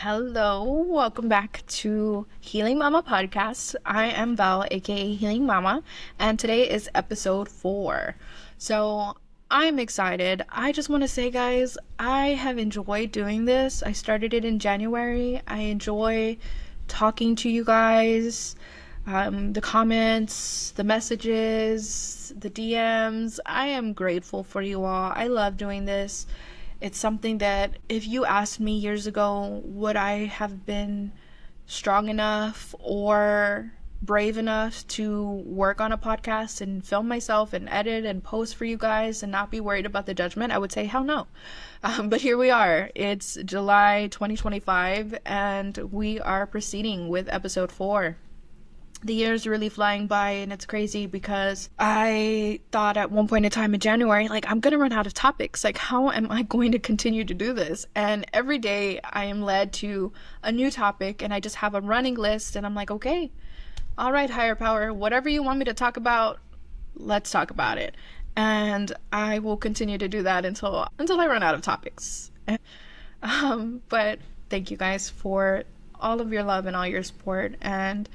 Hello, welcome back to Healing Mama Podcast. I am Val, aka Healing Mama, and today is episode 4. So I'm excited. I just want to say, guys, I have enjoyed doing this. I started it in January. I enjoy talking to you guys, the comments, the messages, the DMs. I am grateful for you all. I love doing this. It's something that if you asked me years ago, would I have been strong enough or brave enough to work on a podcast and film myself and edit and post for you guys and not be worried about the judgment, I would say hell no. But here we are. It's July 2025 and we are proceeding with episode 4. The year's really flying by, and it's crazy because I thought at one point in time in January, like, I'm gonna run out of topics. Like, how am I going to continue to do this? And every day I am led to a new topic and I just have a running list and I'm like, okay, all right, higher power, whatever you want me to talk about, let's talk about it. And I will continue to do that until I run out of topics. But thank you guys for all of your love and all your support. And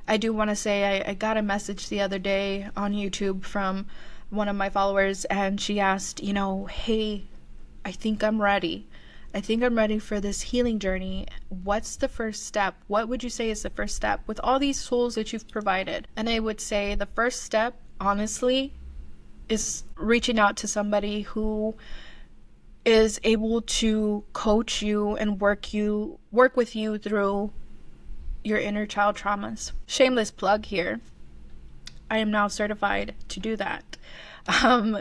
I do want to say I got a message the other day on YouTube from one of my followers, and she asked, hey, I think I'm ready. I think I'm ready for this healing journey. What's the first step? What would you say is the first step with all these tools that you've provided? And I would say the first step, honestly, is reaching out to somebody who is able to coach you and work with you through your inner child traumas. Shameless plug here. I am now certified to do that.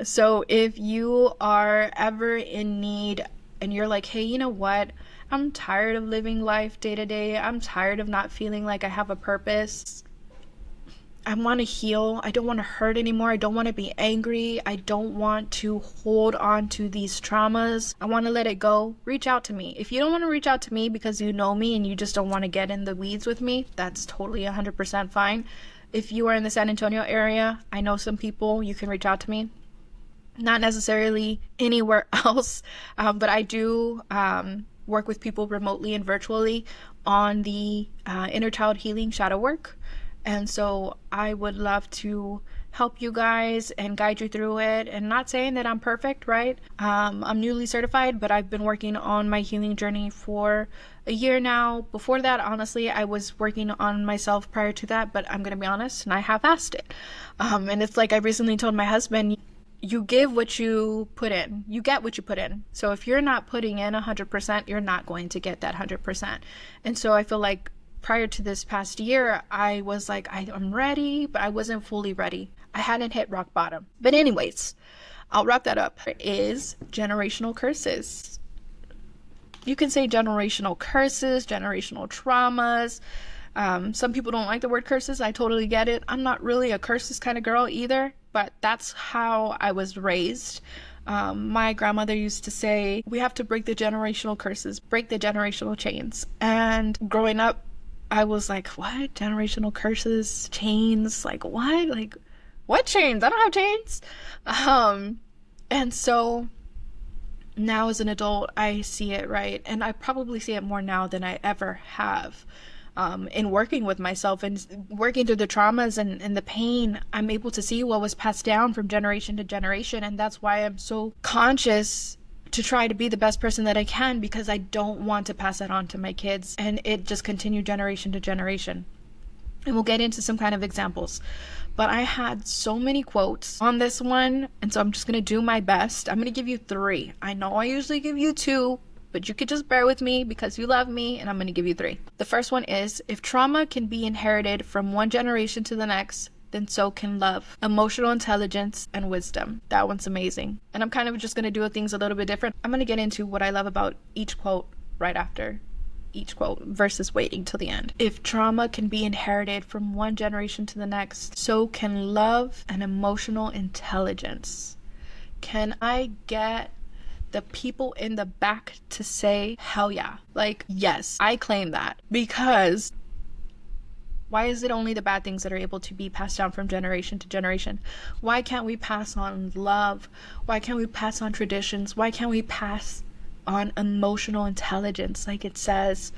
So if you are ever in need and you're like, hey, you know what? I'm tired of living life day to day. I'm tired of not feeling like I have a purpose. I want to heal. I don't want to hurt anymore. I don't want to be angry. I don't want to hold on to these traumas. I want to let it go. Reach out to me. If you don't want to reach out to me because you know me and you just don't want to get in the weeds with me, that's totally 100% fine. If you are in the San Antonio area, I know some people, you can reach out to me. Not necessarily anywhere else, but I do work with people remotely and virtually on the inner child healing shadow work. And so I would love to help you guys and guide you through it. And not saying that I'm perfect, right? I'm newly certified, but I've been working on my healing journey for a year now. Before that, honestly, I was working on myself prior to that, but I'm going to be honest, and I half-assed it. And it's like I recently told my husband, you give what you put in. You get what you put in. So if you're not putting in 100%, you're not going to get that 100%. And so I feel like prior to this past year, I was like, I'm ready, but I wasn't fully ready. I hadn't hit rock bottom. But anyways, I'll wrap that up. There is generational curses. You can say generational curses, generational traumas. Some people don't like the word curses. I totally get it. I'm not really a curses kind of girl either, but that's how I was raised. My grandmother used to say, we have to break the generational curses, break the generational chains. And growing up, I was like, what? Generational curses, chains, like what? Like, what chains? I don't have chains. And so now as an adult, I see it, right? And I probably see it more now than I ever have. In working with myself and working through the traumas and the pain, I'm able to see what was passed down from generation to generation. And that's why I'm so conscious to try to be the best person that I can, because I don't want to pass that on to my kids and it just continue generation to generation. And we'll get into some kind of examples. But I had so many quotes on this one, and so I'm just going to do my best. I'm going to give you 3. I know I usually give you 2, but you could just bear with me because you love me, and I'm going to give you 3. The first one is, if trauma can be inherited from one generation to the next, then so can love, emotional intelligence, and wisdom. That one's amazing. And I'm kind of just going to do things a little bit different. I'm going to get into what I love about each quote right after each quote versus waiting till the end. If trauma can be inherited from one generation to the next, so can love and emotional intelligence. Can I get the people in the back to say, hell yeah? Like, yes, I claim that. Because why is it only the bad things that are able to be passed down from generation to generation? Why can't we pass on love? Why can't we pass on traditions? Why can't we pass on emotional intelligence, like it says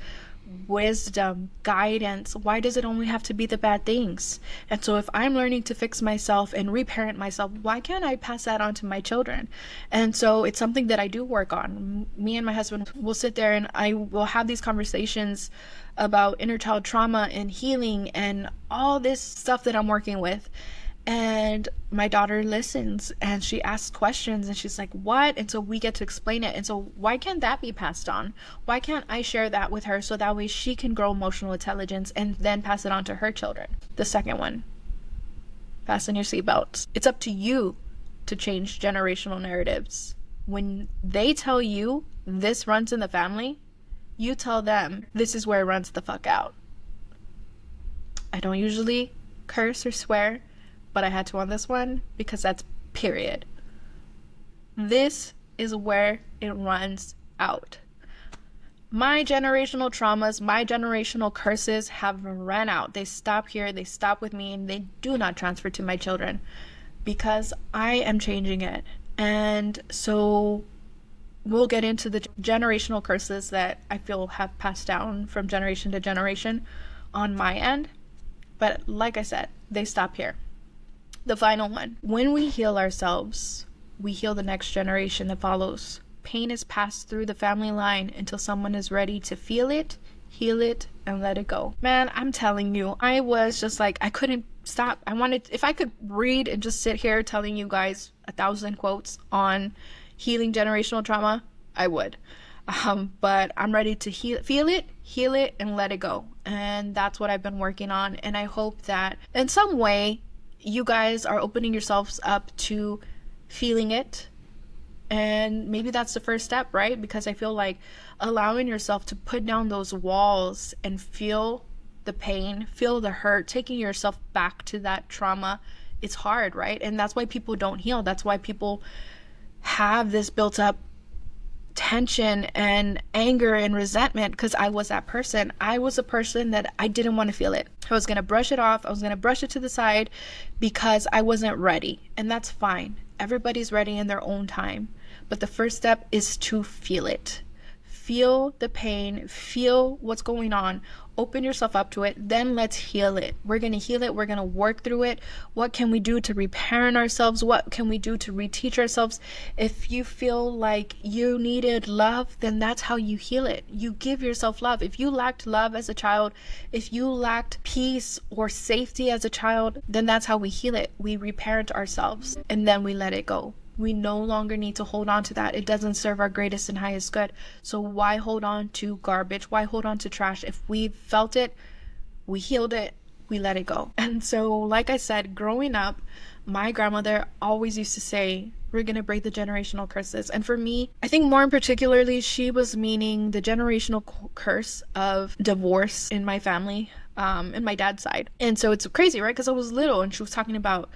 wisdom, guidance. Why does it only have to be the bad things? And so if I'm learning to fix myself and reparent myself, why can't I pass that on to my children? And so it's something that I do work on. Me and my husband will sit there and I will have these conversations about inner child trauma and healing and all this stuff that I'm working with. And my daughter listens and she asks questions and she's like, what? And so we get to explain it. And so why can't that be passed on? Why can't I share that with her so that way she can grow emotional intelligence and then pass it on to her children? The second one, fasten your seatbelts. It's up to you to change generational narratives. When they tell you this runs in the family, you tell them this is where it runs the fuck out. I don't usually curse or swear, but I had to on this one because that's period. This is where it runs out. My generational traumas, my generational curses have run out. They stop here, they stop with me, and they do not transfer to my children because I am changing it. And so we'll get into the generational curses that I feel have passed down from generation to generation on my end. But like I said, they stop here. The final one. When we heal ourselves, we heal the next generation that follows. Pain is passed through the family line until someone is ready to feel it, heal it, and let it go. Man, I'm telling you, I was just like, I couldn't stop. I wanted, if I could read and just sit here telling you guys 1,000 quotes on healing generational trauma, I would. But I'm ready to feel it, heal it, and let it go. And that's what I've been working on. And I hope that in some way, you guys are opening yourselves up to feeling it. And maybe that's the first step, right? Because I feel like allowing yourself to put down those walls and feel the pain, feel the hurt, taking yourself back to that trauma, it's hard, right? And that's why people don't heal. That's why people have this built up tension and anger and resentment, because I was that person. I was a person that I didn't want to feel it. I was going to brush it off. I was going to brush it to the side because I wasn't ready. And that's fine. Everybody's ready in their own time. But the first step is to feel it. Feel the pain, feel what's going on, open yourself up to it, then let's heal it. We're going to heal it. We're going to work through it. What can we do to reparent ourselves? What can we do to reteach ourselves? If you feel like you needed love, then that's how you heal it. You give yourself love. If you lacked love as a child, if you lacked peace or safety as a child, then that's how we heal it. We reparent ourselves and then we let it go. We no longer need to hold on to that. It doesn't serve our greatest and highest good. So why hold on to garbage? Why hold on to trash? If we felt it, we healed it, we let it go. And so, like I said, growing up, my grandmother always used to say, we're going to break the generational curses. And for me, I think more in particularly, she was meaning the generational curse of divorce in my family, in my dad's side. And so it's crazy, right? Because I was little and she was talking about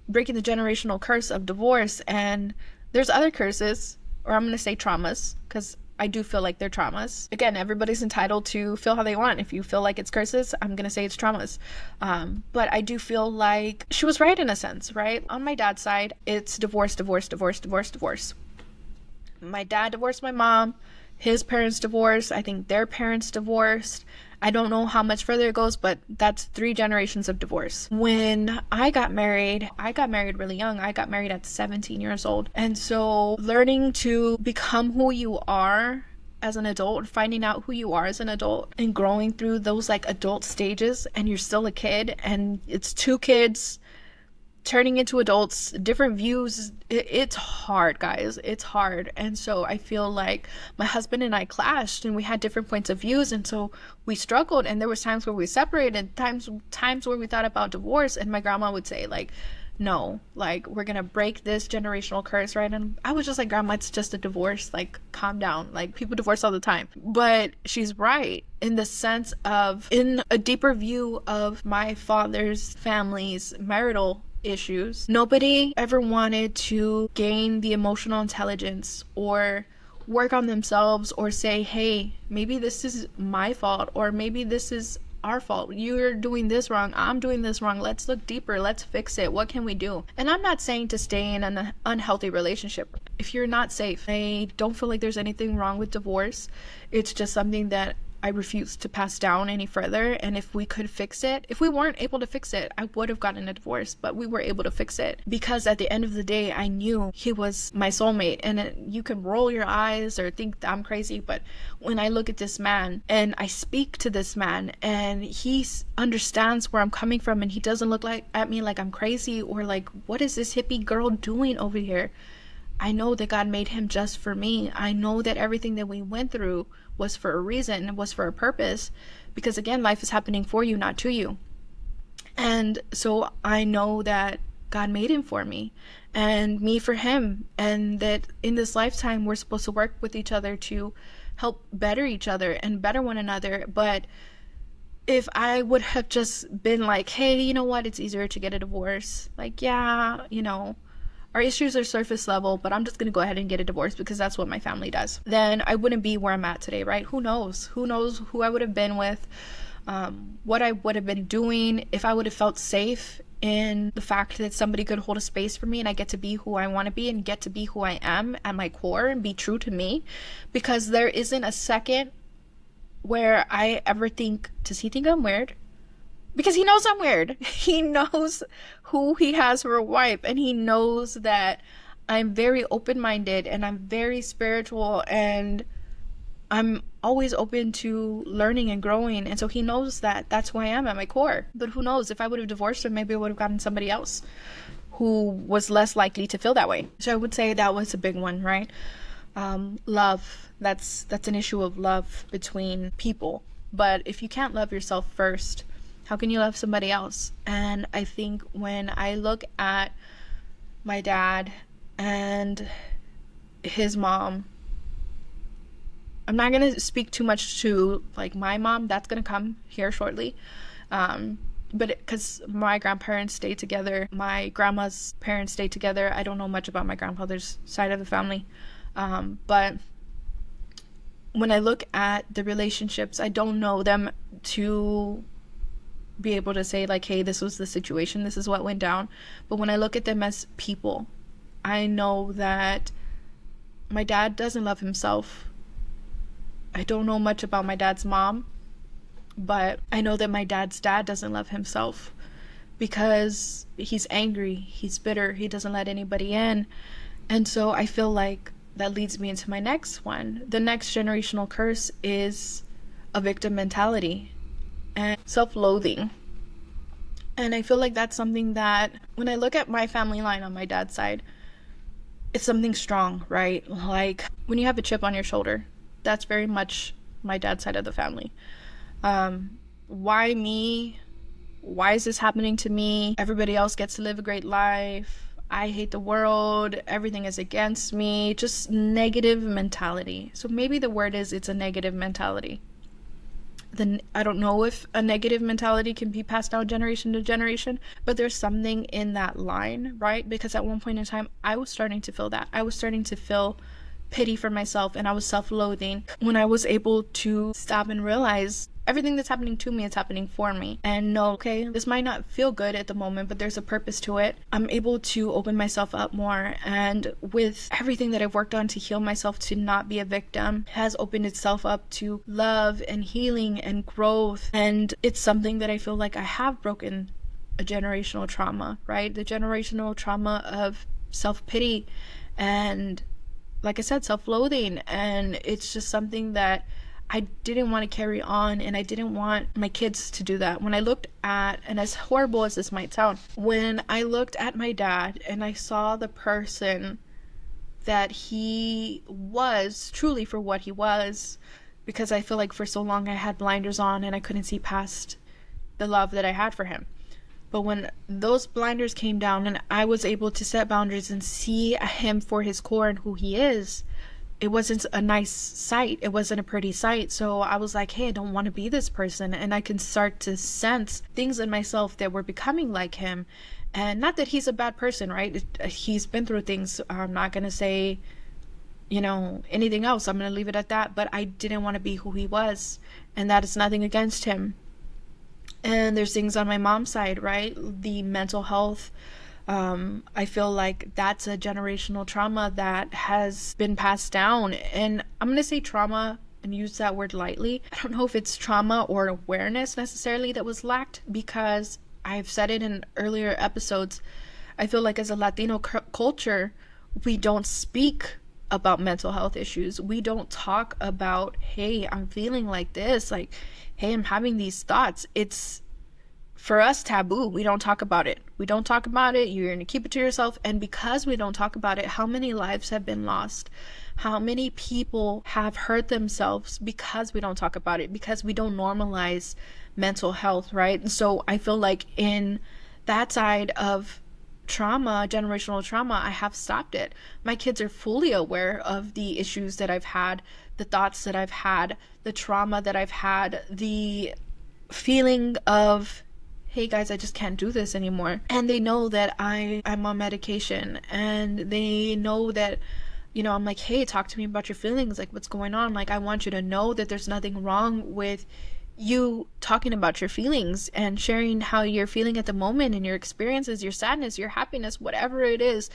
breaking the generational curse of divorce, and there's other curses, or I'm going to say traumas, because I do feel like they're traumas. Again, everybody's entitled to feel how they want. If you feel like it's curses, I'm going to say it's traumas. But I do feel like she was right in a sense, right? On my dad's side, it's divorce, divorce, divorce, divorce, divorce. My dad divorced my mom. His parents divorced. I think their parents divorced. I don't know how much further it goes, but that's 3 generations of divorce. When I got married really young. I got married at 17 years old. And so learning to become who you are as an adult, finding out who you are as an adult and growing through those like adult stages, and you're still a kid, and it's 2 kids turning into adults, different views. It's hard, guys. It's hard. And so I feel like my husband and I clashed and we had different points of views, and so we struggled, and there was times where we separated, times where we thought about divorce, and my grandma would say like, no, like, we're gonna break this generational curse, right? And I was just like, Grandma, it's just a divorce, like, calm down, like, people divorce all the time. But she's right in the sense of, in a deeper view of my father's family's marital issues, nobody ever wanted to gain the emotional intelligence or work on themselves or say, hey, maybe this is my fault, or maybe this is our fault. You're doing this wrong. I'm doing this wrong. Let's look deeper. Let's fix it. What can we do? And I'm not saying to stay in an unhealthy relationship. if you're not safe, I don't feel like there's anything wrong with divorce. It's just something that I refuse to pass down any further. And if we could fix it, if we weren't able to fix it, I would have gotten a divorce, but we were able to fix it because at the end of the day, I knew he was my soulmate. And you can roll your eyes or think that I'm crazy, but when I look at this man and I speak to this man and he understands where I'm coming from and he doesn't look like at me like I'm crazy or like, what is this hippie girl doing over here? I know that God made him just for me. I know that everything that we went through was for a reason, was for a purpose, because again, life is happening for you, not to you. And so I know that God made him for me and me for him, and that in this lifetime we're supposed to work with each other to help better each other and better one another. But if I would have just been like, hey, you know what, it's easier to get a divorce, like, yeah, our issues are surface level, but I'm just going to go ahead and get a divorce because that's what my family does, then I wouldn't be where I'm at today, right? Who knows? Who knows who I would have been with, what I would have been doing if I would have felt safe in the fact that somebody could hold a space for me and I get to be who I want to be and get to be who I am at my core and be true to me. Because there isn't a second where I ever think, does he think I'm weird? Because he knows I'm weird. He knows who he has for a wife, and he knows that I'm very open-minded and I'm very spiritual and I'm always open to learning and growing. And so he knows that that's who I am at my core. But who knows, if I would have divorced him, maybe I would have gotten somebody else who was less likely to feel that way. So I would say that was a big one, right? Love. That's an issue of love between people. But if you can't love yourself first, how can you love somebody else? And I think when I look at my dad and his mom, I'm not going to speak too much to like my mom. That's going to come here shortly. But because my grandparents stayed together, my grandma's parents stayed together. I don't know much about my grandfather's side of the family. But when I look at the relationships, I don't know them to be able to say like, hey, this was the situation, this is what went down. But when I look at them as people, I know that my dad doesn't love himself. I don't know much about my dad's mom, but I know that my dad's dad doesn't love himself because he's angry, he's bitter, he doesn't let anybody in. And so I feel like that leads me into my next one. The next generational curse is a victim mentality and self-loathing. And I feel like that's something that when I look at my family line on my dad's side, it's something strong, right? Like when you have a chip on your shoulder, that's very much my dad's side of the family. Why me? Why is this happening to me? Everybody else gets to live a great life. I hate the world. Everything is against me. Just negative mentality. So maybe the word is it's a negative mentality. Then I don't know if a negative mentality can be passed down generation to generation, but there's something in that line, right? Because at one point in time, I was starting to feel that. I was starting to feel pity for myself and I was self-loathing when I was able to stop and realize everything that's happening to me is happening for me. And no, okay, this might not feel good at the moment, but there's a purpose to it. I'm able to open myself up more. And with everything that I've worked on to heal myself to not be a victim has opened itself up to love and healing and growth. And it's something that I feel like I have broken a generational trauma, right? The generational trauma of self-pity and, like I said, self-loathing. And it's just something that I didn't want to carry on, and I didn't want my kids to do that. When I looked at, and as horrible as this might sound, when I looked at my dad and I saw the person that he was truly for what he was, because I feel like for so long I had blinders on and I couldn't see past the love that I had for him. But when those blinders came down and I was able to set boundaries and see him for his core and who he is, it wasn't a nice sight. It wasn't a pretty sight. So I was like, hey, I don't want to be this person. And I can start to sense things in myself that were becoming like him. And not that he's a bad person, right? He's been through things. I'm not going to say, anything else. I'm going to leave it at that. But I didn't want to be who he was. And that is nothing against him. And there's things on my mom's side, right? The mental health I feel like that's a generational trauma that has been passed down. And I'm going to say trauma and use that word lightly. I don't know if it's trauma or awareness necessarily that was lacked, because I've said it in earlier episodes. I feel like as a Latino culture, we don't speak about mental health issues. We don't talk about, hey, I'm feeling like this. Like, hey, I'm having these thoughts. It's for us taboo. We don't talk about it. We don't talk about it. You're going to keep it to yourself. And because we don't talk about it, how many lives have been lost? How many people have hurt themselves because we don't talk about it, because we don't normalize mental health, right? And so I feel like in that side of trauma, generational trauma, I have stopped it. My kids are fully aware of the issues that I've had, the thoughts that I've had, the trauma that I've had, the feeling of, hey guys, I just can't do this anymore. And they know that I'm on medication, and they know that, you know, I'm like, hey, talk to me about your feelings, like what's going on. Like, I want you to know that there's nothing wrong with you talking about your feelings and sharing how you're feeling at the moment and your experiences, your sadness, your happiness, whatever it is.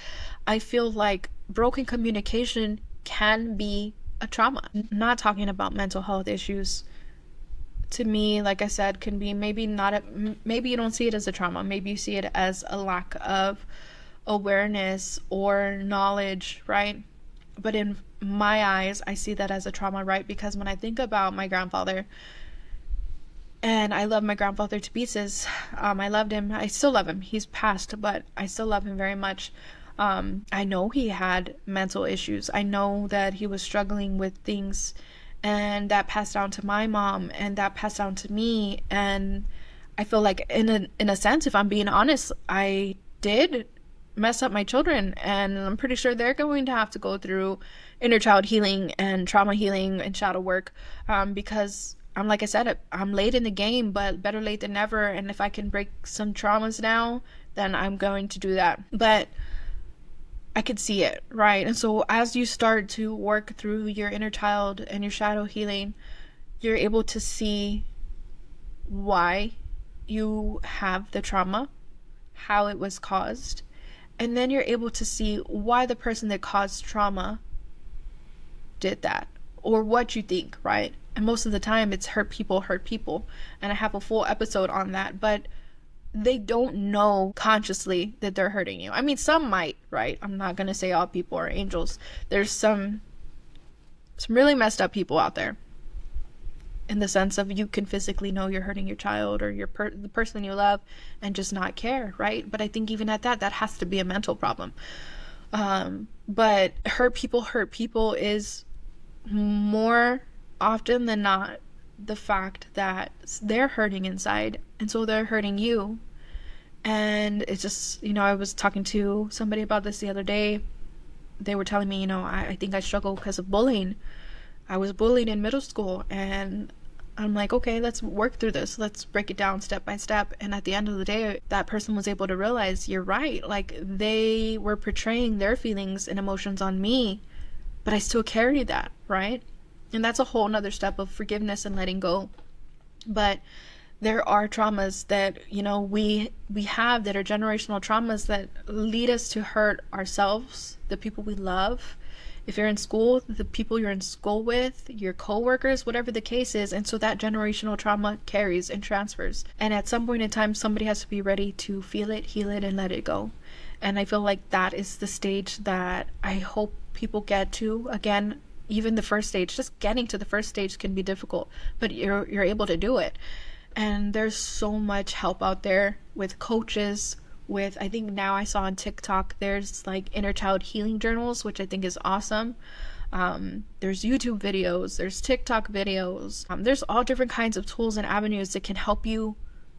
I feel like broken communication can be a trauma. Not talking about mental health issues, to me, like I said, can be maybe not a, maybe you don't see it as a trauma, maybe you see it as a lack of awareness or knowledge, right? But in my eyes, I see that as a trauma, right? Because when I think about my grandfather, and I love my grandfather to pieces. I loved him. I still love him. He's passed, but I still love him very much. I know he had mental issues. I know that he was struggling with things, and that passed down to my mom, and that passed down to me. And I feel like, in a sense, if I'm being honest, I did mess up my children, and I'm pretty sure they're going to have to go through inner child healing and trauma healing and shadow work, because like I said, I'm late in the game, but better late than never. And if I can break some traumas now, then I'm going to do that. But I could see it, right? And so as you start to work through your inner child and your shadow healing, you're able to see why you have the trauma, how it was caused, and then you're able to see why the person that caused trauma did that, or what you think, right? And most of the time it's hurt people, and I have a full episode on that. But they don't know consciously that they're hurting you. I mean, some might, right? I'm not gonna say all people are angels. There's some really messed up people out there, in the sense of you can physically know you're hurting your child or the person you love and just not care, right? But I think even at that has to be a mental problem. But hurt people is more often than not the fact that they're hurting inside, and so they're hurting you. And it's just, you know, I was talking to somebody about this the other day. They were telling me, you know, I think I struggle because of bullying. I was bullied in middle school, and I'm like, okay, let's work through this. Let's break it down step by step. And at the end of the day, that person was able to realize, you're right. Like, they were portraying their feelings and emotions on me, but I still carry that, right? And that's a whole nother step of forgiveness and letting go. But there are traumas that, you know, we have that are generational traumas that lead us to hurt ourselves, the people we love. If you're in school, the people you're in school with, your coworkers, whatever the case is. And so that generational trauma carries and transfers. And at some point in time, somebody has to be ready to feel it, heal it, and let it go. And I feel like that is the stage that I hope people get to. Again, even the first stage, just getting to the first stage can be difficult, but you're able to do it. And there's so much help out there with coaches, with, I think now I saw on TikTok, there's like inner child healing journals, which I think is awesome. There's YouTube videos, there's TikTok videos. There's all different kinds of tools and avenues that can help you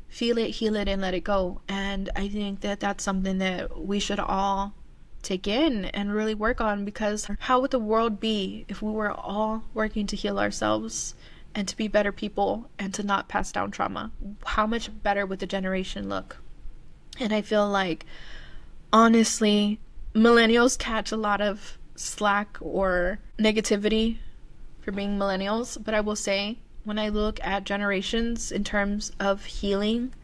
feel it, heal it, and let it go. And I think that that's something that we should all take in and really work on, because how would the world be if we were all working to heal ourselves and to be better people and to not pass down trauma? How much better would the generation look? And I feel like, honestly, millennials catch a lot of slack or negativity for being millennials, but I will say, when I look at generations in terms of healing,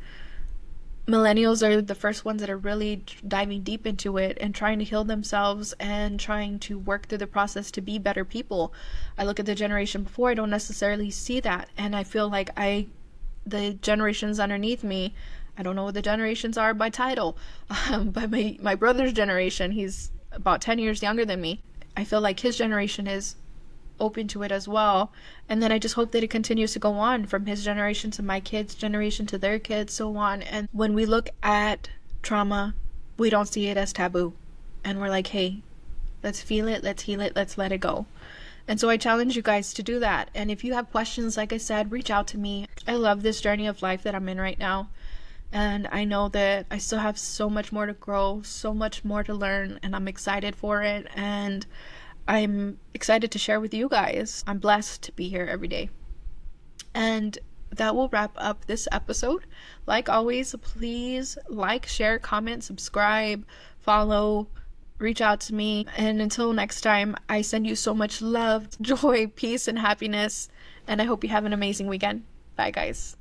millennials are the first ones that are really diving deep into it and trying to heal themselves and trying to work through the process to be better people. I look at the generation before, I don't necessarily see that, and I feel like the generations underneath me, I don't know what the generations are by title, but my brother's generation, he's about 10 years younger than me. I feel like his generation is open to it as well. And then I just hope that it continues to go on from his generation to my kids' generation to their kids, so on. And when we look at trauma, we don't see it as taboo. And we're like, hey, let's feel it, let's heal it, let's let it go. And so I challenge you guys to do that. And if you have questions, like I said, reach out to me. I love this journey of life that I'm in right now. And I know that I still have so much more to grow, so much more to learn, and I'm excited for it. And I'm excited to share with you guys. I'm blessed to be here every day. And that will wrap up this episode. Like always, please like, share, comment, subscribe, follow, reach out to me. And until next time, I send you so much love, joy, peace, and happiness. And I hope you have an amazing weekend. Bye, guys.